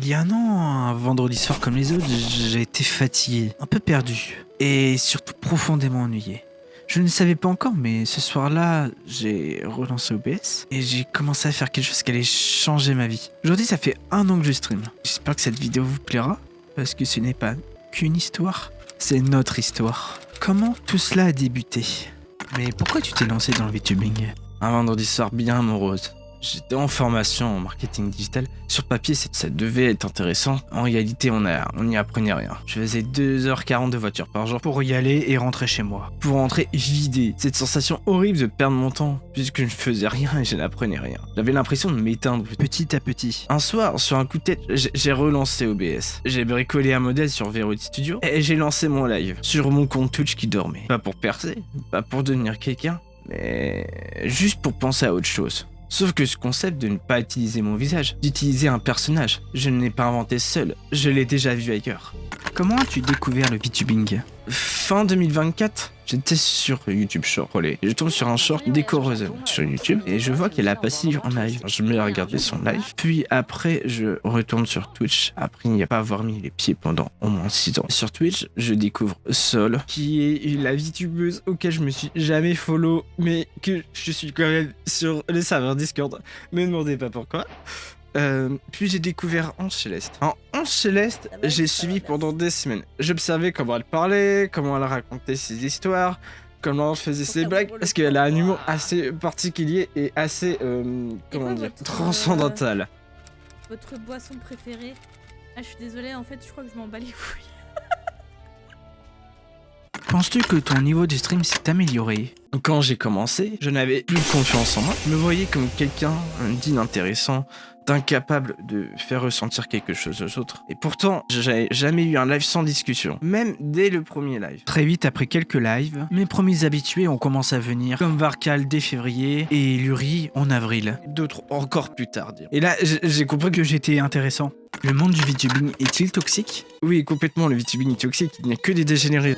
y a un an, un vendredi soir comme les autres, j'ai été fatigué, un peu perdu et surtout profondément ennuyé. Je ne savais pas encore, mais ce soir-là, j'ai relancé OBS et j'ai commencé à faire quelque chose qui allait changer ma vie. Aujourd'hui, ça fait un an que je stream. J'espère que cette vidéo vous plaira, parce que ce n'est pas qu'une histoire, c'est notre histoire. Comment tout cela a débuté? Mais pourquoi tu t'es lancé dans le VTubing? Un vendredi soir bien morose. J'étais en formation en marketing digital. Sur papier, ça devait être intéressant. En réalité, on n'y apprenait rien. Je faisais 2h40 de voiture par jour pour y aller et rentrer chez moi. Pour rentrer vidé. Cette sensation horrible de perdre mon temps, puisque je ne faisais rien et je n'apprenais rien. J'avais l'impression de m'éteindre petit à petit. Un soir, sur un coup de tête, j'ai relancé OBS. J'ai bricolé un modèle sur Verity Studio et j'ai lancé mon live sur mon compte Twitch qui dormait. Pas pour percer, pas pour devenir quelqu'un, mais juste pour penser à autre chose. Sauf que ce concept de ne pas utiliser mon visage, d'utiliser un personnage, je ne l'ai pas inventé seul, je l'ai déjà vu ailleurs. Comment as-tu découvert le VTubing? Fin 2024, j'étais sur YouTube Short Relais. Je tombe sur un short décoreuse sur YouTube et je vois qu'elle a passé en live. Je me regardais son live, puis après je retourne sur Twitch. Après il n'y a pas avoir mis les pieds pendant au moins 6 ans. Sur Twitch, je découvre Sol, qui est la VTubeuse auquel je me suis jamais follow, mais que je suis quand même sur le serveur Discord. Me demandez pas pourquoi. Puis j'ai découvert Ange Céleste. En Ange Céleste, j'ai suivi pendant des semaines. J'observais comment elle parlait, comment elle racontait ses histoires, comment elle faisait ses blagues, parce qu'elle a un humour assez particulier et assez, comment dire, transcendantal. Votre boisson préférée? Ah, je suis désolée, en fait, je crois que je m'en bats les couilles. Penses-tu que ton niveau de stream s'est amélioré? Quand j'ai commencé, je n'avais plus confiance en moi. Je me voyais comme quelqu'un d'inintéressant, d'incapable de faire ressentir quelque chose aux autres. Et pourtant, j'avais jamais eu un live sans discussion, même dès le premier live. Très vite après quelques lives, mes premiers habitués ont commencé à venir, comme Varkal dès février et Luri en avril. D'autres encore plus tard. Et là, j'ai compris que j'étais intéressant. Le monde du VTubing est-il toxique? Oui, complètement, le VTubing est toxique, il n'y a que des dégénérés.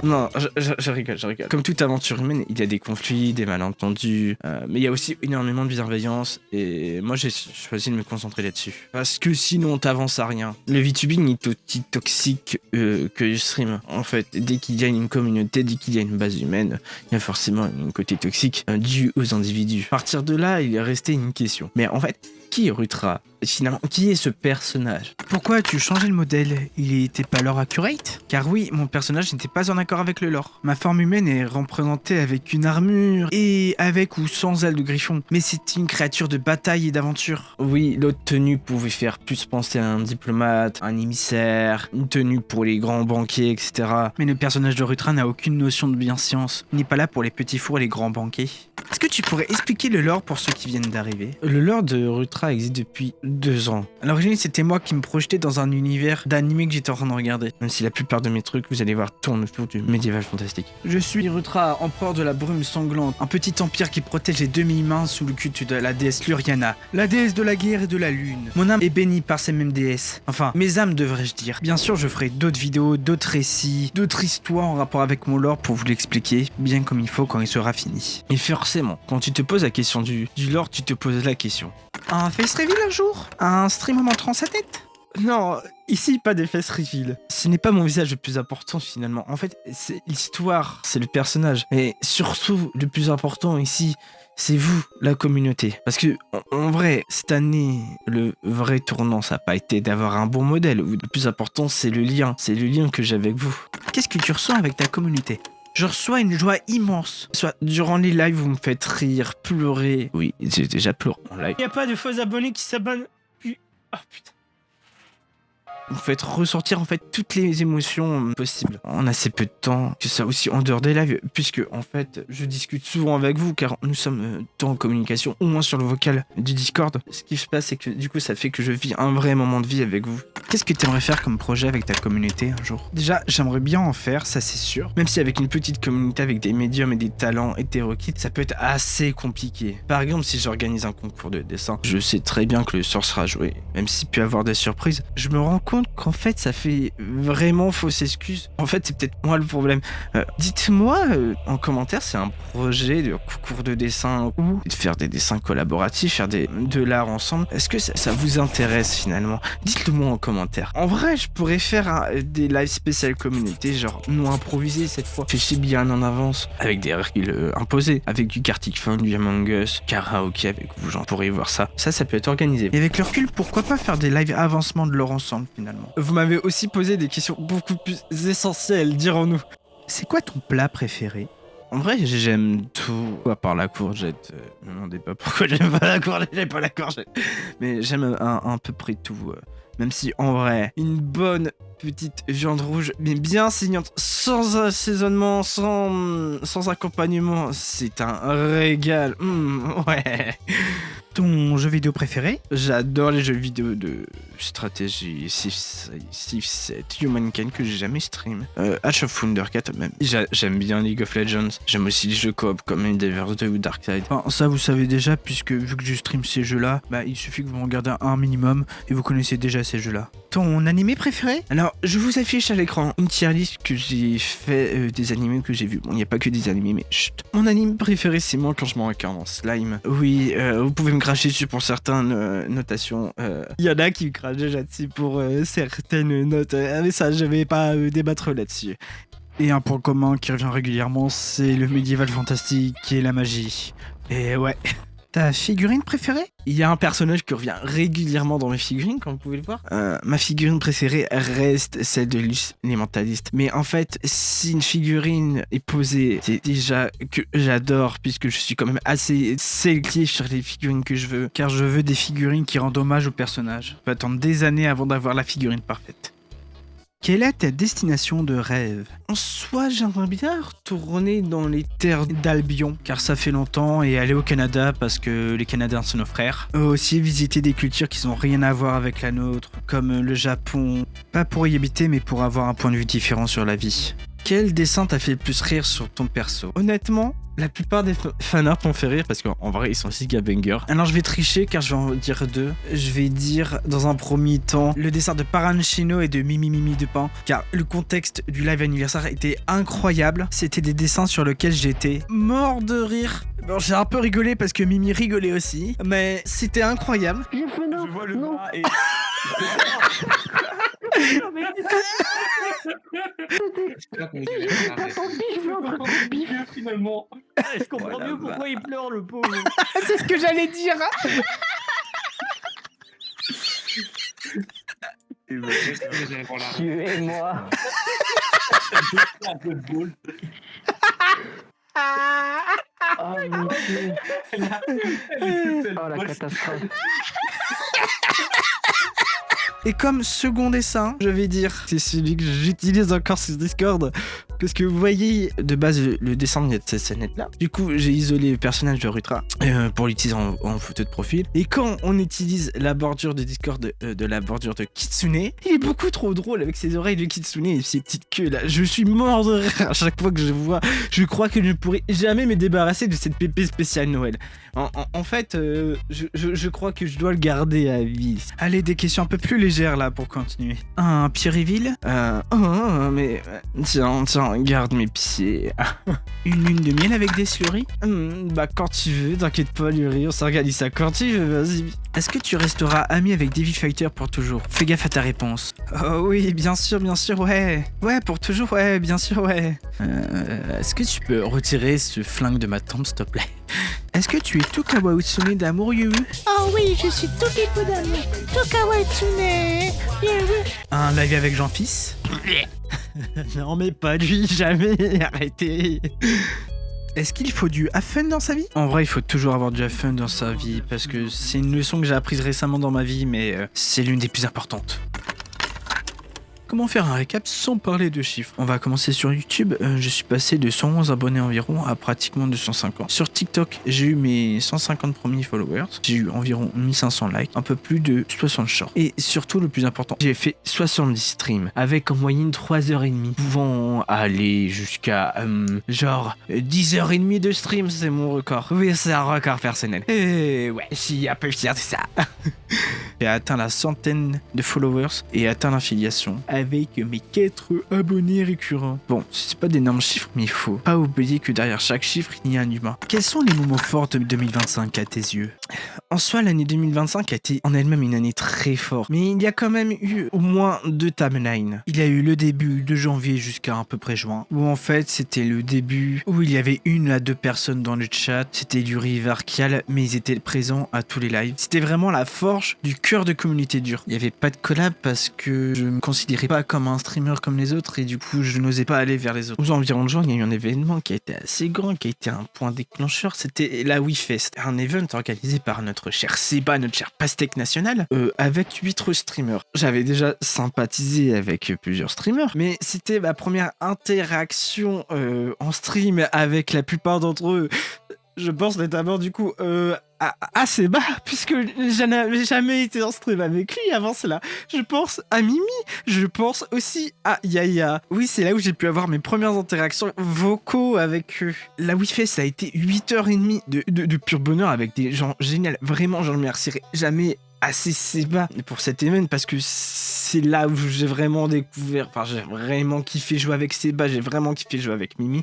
Non, je rigole. Comme toute aventure humaine, il y a des conflits, des malentendus, mais il y a aussi énormément de bienveillance et moi j'ai choisi de me concentrer là-dessus. Parce que sinon t'avances à rien. Le VTubing est aussi toxique que le stream. En fait, dès qu'il y a une communauté, dès qu'il y a une base humaine, il y a forcément un côté toxique dû aux individus. À partir de là, il est resté une question. Mais en fait, qui est Rutra? Finalement, qui est ce personnage? Pourquoi as-tu changé le modèle? Il n'était pas lore accurate? Car oui, mon personnage n'était pas en accord avec le lore. Ma forme humaine est représentée avec une armure et avec ou sans ailes de griffon. Mais c'est une créature de bataille et d'aventure. Oui, l'autre tenue pouvait faire plus penser à un diplomate, un émissaire, une tenue pour les grands banquiers, etc. Mais le personnage de Rutra n'a aucune notion de bienséance. Il n'est pas là pour les petits fours et les grands banquets. Est-ce que tu pourrais expliquer le lore pour ceux qui viennent d'arriver? Le lore de Rutra existe depuis 2 ans. À l'origine, c'était moi qui me projetais dans un univers d'anime que j'étais en train de regarder. Même si la plupart de mes trucs, vous allez voir, tournent autour du médiéval fantastique. Je suis Rutra, empereur de la brume sanglante, un petit empire qui protège les demi-mains sous le culte de la déesse Luriana, la déesse de la guerre et de la lune. Mon âme est bénie par ces mêmes déesses. Enfin, mes âmes devrais-je dire. Bien sûr, je ferai d'autres vidéos, d'autres récits, d'autres histoires en rapport avec mon lore pour vous l'expliquer bien comme il faut quand il sera fini. Et forcément, quand tu te poses la question du lore, tu te poses la question. Un face reveal un jour? Un stream en montrant sa tête? Non, ici pas de face reveal. Ce n'est pas mon visage le plus important finalement. En fait, c'est l'histoire, c'est le personnage. Et surtout, le plus important ici, c'est vous, la communauté. Parce que, en vrai, cette année, le vrai tournant, ça n'a pas été d'avoir un bon modèle. Le plus important, c'est le lien. C'est le lien que j'ai avec vous. Qu'est-ce que tu ressens avec ta communauté? Je reçois une joie immense. Soit durant les lives, vous me faites rire, pleurer. Oui, j'ai déjà pleuré en live. Il n'y a pas de faux abonnés qui s'abonnent. Oh putain. Vous faites ressortir en fait toutes les émotions possibles en assez peu de temps, que ça aussi en dehors des lives, puisque en fait je discute souvent avec vous car nous sommes tant en communication, au moins sur le vocal du Discord. Ce qui se passe c'est que du coup ça fait que je vis un vrai moment de vie avec vous. Qu'est-ce que tu aimerais faire comme projet avec ta communauté un jour? Déjà j'aimerais bien en faire, ça c'est sûr, même si avec une petite communauté avec des médiums et des talents hétéroclites, ça peut être assez compliqué. Par exemple si j'organise un concours de dessin, je sais très bien que le sort sera joué, même s'il peut y avoir des surprises, je me rends compte compte qu'en fait, ça fait vraiment fausse excuse. En fait, c'est peut-être moi le problème. Dites-moi en commentaire, c'est un projet de concours de dessin ou de faire des dessins collaboratifs, faire de l'art ensemble. Est-ce que ça vous intéresse finalement? Dites-le moi en commentaire. En vrai, je pourrais faire des lives spéciales communauté, genre nous improviser cette fois. Fichez bien en avance, avec des règles imposées, avec du Gartic Phone, du Among Us, karaoké avec vous, j'en pourrais voir ça. Ça peut être organisé. Et avec le recul, pourquoi pas faire des lives avancement de l'or ensemble finalement? Vous m'avez aussi posé des questions beaucoup plus essentielles, dirons-nous. C'est quoi ton plat préféré? En vrai, j'aime tout, à part la courgette. Ne me demandez pas pourquoi j'aime pas la courgette, j'aime pas la courgette. Mais j'aime un peu près tout. Même si, en vrai, une bonne petite viande rouge, mais bien saignante, sans assaisonnement, sans accompagnement, c'est un régal. Ouais. Ton jeu vidéo préféré? J'adore les jeux vidéo de stratégie, Civ 7, Humankind que j'ai jamais stream. Age of Wonder 4 même. J'aime bien League of Legends. J'aime aussi les jeux coop comme Endeavors 2 ou Darkside. Enfin, ça vous savez déjà puisque vu que je stream ces jeux-là, il suffit que vous regardez un minimum et vous connaissez déjà ces jeux-là. Ton animé préféré? Alors, je vous affiche à l'écran une tier list que j'ai fait des animés que j'ai vus. Bon, il n'y a pas que des animés, mais chut. Mon anime préféré, c'est moi quand je m'incarne en slime. Oui, vous pouvez me cracher dessus pour certaines notations. Il y en a qui me crachent déjà dessus pour certaines notes. Mais ça, je vais pas débattre là-dessus. Et un point commun qui revient régulièrement, c'est le médiéval fantastique et la magie. Et ouais. Ta figurine préférée? Il y a un personnage qui revient régulièrement dans mes figurines, comme vous pouvez le voir. Ma figurine préférée reste celle de Luce, les mentalistes. Mais en fait, si une figurine est posée, c'est déjà que j'adore, puisque je suis quand même assez sélectif sur les figurines que je veux. Car je veux des figurines qui rendent hommage au personnage. Je peux attendre des années avant d'avoir la figurine parfaite. Quelle est ta destination de rêve? En soi, j'aimerais bien retourner dans les terres d'Albion, car ça fait longtemps, et aller au Canada parce que les Canadiens sont nos frères. Aussi visiter des cultures qui n'ont rien à voir avec la nôtre, comme le Japon. Pas pour y habiter, mais pour avoir un point de vue différent sur la vie. Quel dessin t'a fait le plus rire sur ton perso? Honnêtement, la plupart des fanarts m'ont fait rire parce qu'en vrai ils sont giga bangers. Alors je vais tricher car je vais en dire deux. Je vais dire dans un premier temps le dessin de Parancino et de Mimi Dupin, car le contexte du live anniversaire était incroyable. C'était des dessins sur lesquels j'étais mort de rire. Bon, j'ai un peu rigolé parce que Mimi rigolait aussi, mais c'était incroyable. Je vois le bras et... Finalement, je comprends mieux pourquoi il pleure, le pauvre. C'est ce que j'allais dire. Tuez-moi. Un peu de boule. Oh, monsieur. Oh, la catastrophe. Et comme second dessin, je vais dire, c'est celui que j'utilise encore sur Discord. Parce que vous voyez, de base, le dessin de cette scénette-là. Du coup, j'ai isolé le personnage de Rutra pour l'utiliser en photo de profil. Et quand on utilise la bordure de Discord de la bordure de Kitsune, il est beaucoup trop drôle avec ses oreilles de Kitsune et ses petites queues là. Je suis mort de rire à chaque fois que je vois. Je crois que je ne pourrai jamais me débarrasser de cette pépé spéciale Noël. En fait, je crois que je dois le garder à vie. Allez, des questions un peu plus légères là pour continuer. Un Pierreville? Mais tiens, garde mes pieds. Une lune de miel avec des souris? Bah quand tu veux, t'inquiète pas Luri, on s'organise ça quand tu veux, vas-y. Est-ce que tu resteras ami avec Davy Fighter pour toujours? Fais gaffe à ta réponse. Oh oui, bien sûr, ouais. Ouais, pour toujours, ouais, bien sûr, ouais. Est-ce que tu peux retirer ce flingue de ma tombe, s'il te plaît? Est-ce que tu es Tokawa Utsune d'amour, Yu? Oh oui, je suis Tokipo d'amour. Tokawa Utsune. Un live avec Jean-Fils? Non mais pas lui, jamais, arrêtez. Est-ce qu'il faut du have fun dans sa vie? En vrai, il faut toujours avoir du have fun dans sa vie, parce que c'est une leçon que j'ai apprise récemment dans ma vie, mais c'est l'une des plus importantes. Comment faire un récap sans parler de chiffres? On va commencer sur YouTube. Je suis passé de 111 abonnés environ à pratiquement 250. Sur TikTok, j'ai eu mes 150 premiers followers. J'ai eu environ 1500 likes, un peu plus de 60 shorts. Et surtout, le plus important, j'ai fait 70 streams avec en moyenne 3h30, pouvant aller jusqu'à genre 10h30 de stream. C'est mon record. Oui, c'est un record personnel. Et ouais, je suis un peu fier de ça. J'ai atteint la centaine de followers et atteint l'affiliation avec mes 4 abonnés récurrents. Bon, c'est pas d'énormes chiffres, mais il faut pas oublier que derrière chaque chiffre, il y a un humain. Quels sont les moments forts de 2025 à tes yeux? En soi, l'année 2025 a été en elle-même une année très forte, mais il y a quand même eu au moins 2 timelines. Il y a eu le début de janvier jusqu'à à peu près juin, où en fait c'était le début où il y avait 1 à 2 personnes dans le chat. C'était du Rivarkial, mais ils étaient présents à tous les lives. C'était vraiment la forge du cœur de communauté dure. Il n'y avait pas de collab parce que je me considérais pas comme un streamer comme les autres et du coup je n'osais pas aller vers les autres. Aux environs de juin, il y a eu un événement qui a été assez grand, qui a été un point déclencheur. C'était la WeFest, un event organisé par notre cher Seba, notre cher Pastèque National, avec 8 streamers. J'avais déjà sympathisé avec plusieurs streamers, mais c'était ma première interaction en stream avec la plupart d'entre eux. Je pense notamment du coup à Seba, puisque je n'avais jamais été en stream avec lui avant cela. Je pense à Mimi, je pense aussi à Yaya. Oui, c'est là où j'ai pu avoir mes premières interactions vocaux avec eux. La WeFest, ça a été 8h30 de pur bonheur avec des gens géniaux. Vraiment, je ne remercierai jamais assez Seba pour cet event parce que c'est là où j'ai vraiment découvert, enfin j'ai vraiment kiffé jouer avec Seba, j'ai vraiment kiffé jouer avec Mimi,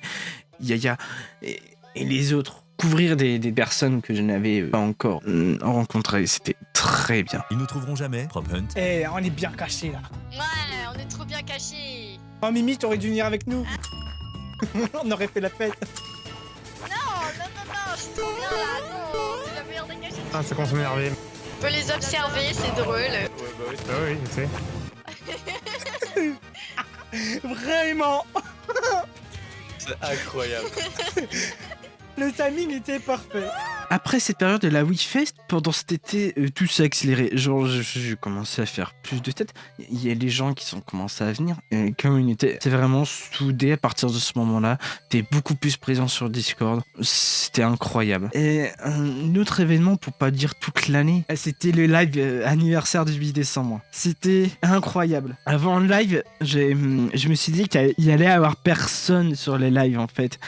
Yaya et les autres. Couvrir des personnes que je n'avais pas encore rencontrées, c'était très bien. Ils nous trouveront jamais, Prop Hunt. Eh, on est bien cachés là. Ouais, on est trop bien cachés. Oh Mimi, t'aurais dû venir avec nous. On aurait fait la fête. Non, je suis trop bien là. Non, c'est la meilleure des cachets. Ah, c'est qu'on s'énervait. On peut les observer, c'est drôle. Ah oui, je sais. Vraiment. C'est incroyable. Le timing était parfait. Après cette période de la WeFest, pendant cet été, tout s'est accéléré. Genre, j'ai commencé à faire plus de têtes. Il y a les gens qui sont commencé à venir. Et comme on était vraiment soudés à partir de ce moment-là, t'es beaucoup plus présent sur Discord. C'était incroyable. Et un autre événement, pour pas dire toute l'année, c'était le live anniversaire du 8 décembre. C'était incroyable. Avant le live, je me suis dit qu'il y allait avoir personne sur les lives en fait.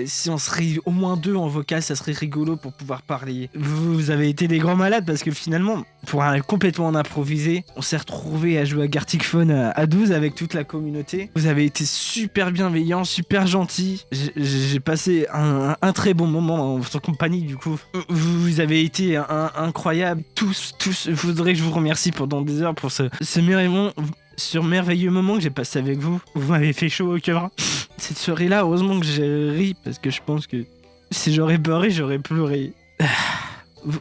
Si on serait au moins 2 en vocal, ça serait rigolo pour pouvoir parler. Vous avez été des grands malades parce que finalement, pour un complètement en improvisé, on s'est retrouvé à jouer à Gartic Phone à 12 avec toute la communauté. Vous avez été super bienveillants, super gentils. J'ai passé un très bon moment en votre compagnie du coup. Vous avez été incroyables. Tous, je voudrais que je vous remercie pendant des heures pour ce merveilleux moment que j'ai passé avec vous. Vous m'avez fait chaud au cœur. Cette soirée-là, heureusement que j'ai ri parce que je pense que si j'aurais pleuré, j'aurais pleuré.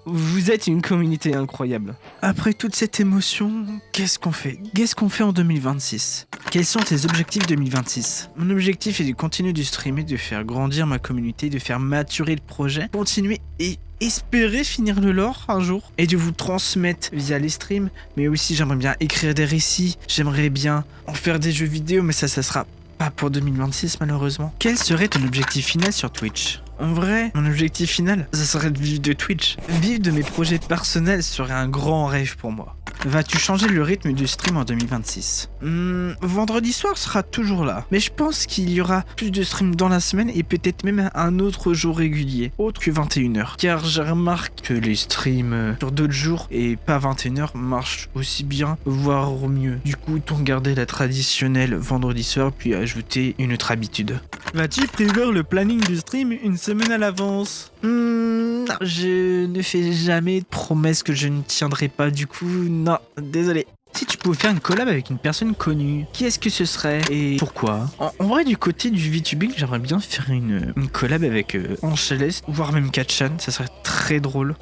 Vous êtes une communauté incroyable. Après toute cette émotion, qu'est-ce qu'on fait? Qu'est-ce qu'on fait en 2026? Quels sont tes objectifs 2026? Mon objectif est de continuer de streamer, de faire grandir ma communauté, de faire maturer le projet, continuer et espérer finir le lore un jour et de vous transmettre via les streams. Mais aussi, j'aimerais bien écrire des récits, j'aimerais bien en faire des jeux vidéo, mais ça sera pas pour 2026 malheureusement. Quel serait ton objectif final sur Twitch? En vrai, mon objectif final, ça serait de vivre de Twitch. Vivre de mes projets personnels serait un grand rêve pour moi. Vas-tu changer le rythme du stream en 2026? Vendredi soir sera toujours là, mais je pense qu'il y aura plus de streams dans la semaine et peut-être même un autre jour régulier, autre que 21h. Car je remarque que les streams sur d'autres jours et pas 21h marchent aussi bien, voire mieux. Du coup, autant garder la traditionnelle vendredi soir puis ajouter une autre habitude. Vas-tu prévoir le planning du stream une semaine à l'avance? Non, je ne fais jamais de promesses que je ne tiendrai pas, du coup, non, désolé. Si tu pouvais faire une collab avec une personne connue, qui est-ce que ce serait et pourquoi? En vrai, du côté du VTubing, j'aimerais bien faire une collab avec Angelès, voire même Katchan, ça serait très drôle.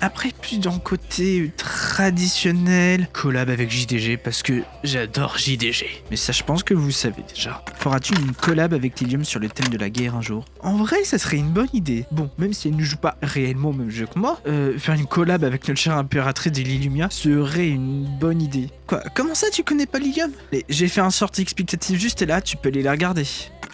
Après, plus dans le côté traditionnel, collab avec JDG, parce que j'adore JDG. Mais ça, je pense que vous savez déjà. Feras-tu une collab avec Lilium sur le thème de la guerre un jour? En vrai, ça serait une bonne idée. Bon, même si elle ne joue pas réellement au même jeu que moi, faire une collab avec notre chère impératrice de Lilumia serait une bonne idée. dit. Quoi, comment ça tu connais pas l'Ilium? J'ai fait un sort explicatif juste là, tu peux aller la regarder.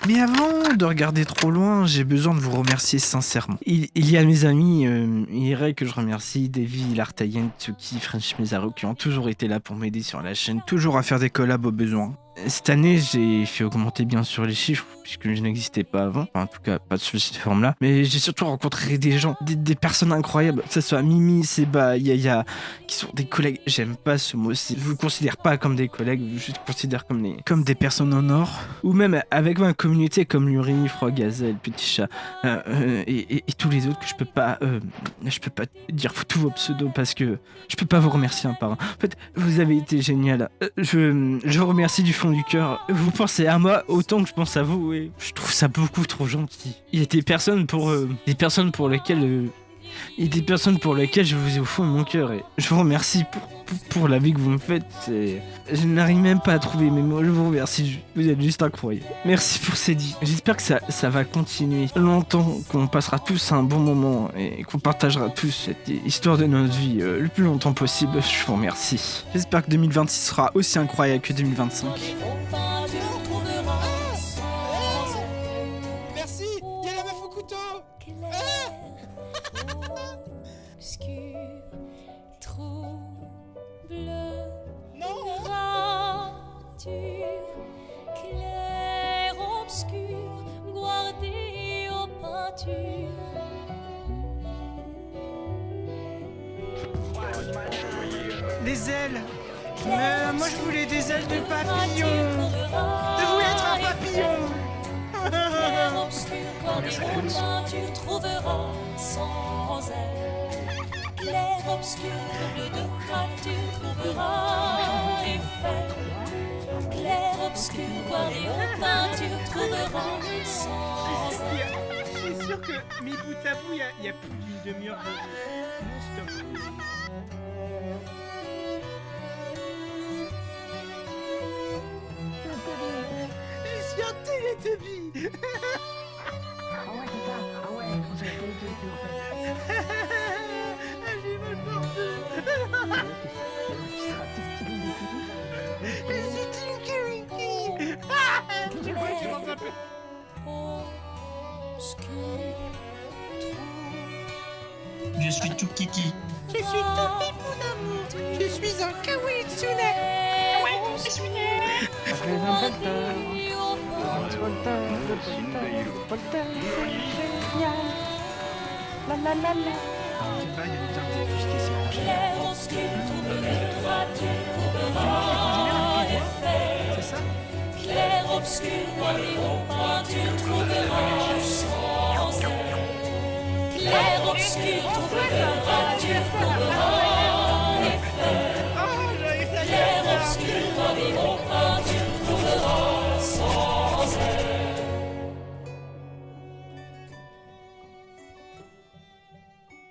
Mais avant de regarder trop loin, j'ai besoin de vous remercier sincèrement. Il y a mes amis, Irek que je remercie, Davy, Lartayen, Tsuki, French Mezaru qui ont toujours été là pour m'aider sur la chaîne, toujours à faire des collabs au besoin. Cette année, j'ai fait augmenter bien sûr les chiffres, puisque je n'existais pas avant. Enfin, en tout cas, pas sous cette forme-là. Mais j'ai surtout rencontré des gens, des personnes incroyables. Que ce soit Mimi, Seba, Yaya, qui sont des collègues. J'aime pas ce mot-ci. Je vous considère pas comme des collègues, je vous considère comme des personnes en or. Ou même avec ma communauté comme Luri, Froid, Gazelle, Petit Chat, et tous les autres que je peux pas dire tous vos pseudos parce que je peux pas vous remercier un par un. En fait, vous avez été génial. Je vous remercie du fond du cœur. Vous pensez à moi autant que je pense à vous et je trouve ça beaucoup trop gentil. Il y a des personnes pour lesquelles je vous ai au fond de mon cœur et je vous remercie pour la vie que vous me faites. Je n'arrive même pas à trouver mes mots. Je vous remercie. Vous êtes juste incroyable. Merci pour ces dit. J'espère que ça va continuer longtemps, qu'on passera tous un bon moment et qu'on partagera tous cette histoire de notre vie le plus longtemps possible. Je vous remercie. J'espère que 2026 sera aussi incroyable que 2025. Merci, il y a la meuf au couteau. Clair, obscur, guardé aux peintures. Des ailes. Moi je voulais des ailes de papillon. Je voulais être un papillon. Clair, obscur, guardé aux peintures, trouveras sans elle. Clair, obscur, bleu de nature, trouveras effet. Clair, obscur, guardé aux peintures, trouveras sans elle. Je suis sûr que mis bout à bout, il y a plus d'une demi-heure de non-stop. Je suis un Télétubby. J'ai mal partout. Je suis Tinky Winky. Tu vois, je m'en rappelle. Je suis tout kiki. Je suis Topi, mon amour. Je suis un kawaii tsune. C'est ça? Clair, obscur, guardé aux peintures, trouveras sans elle. Clair, obscur, trouveras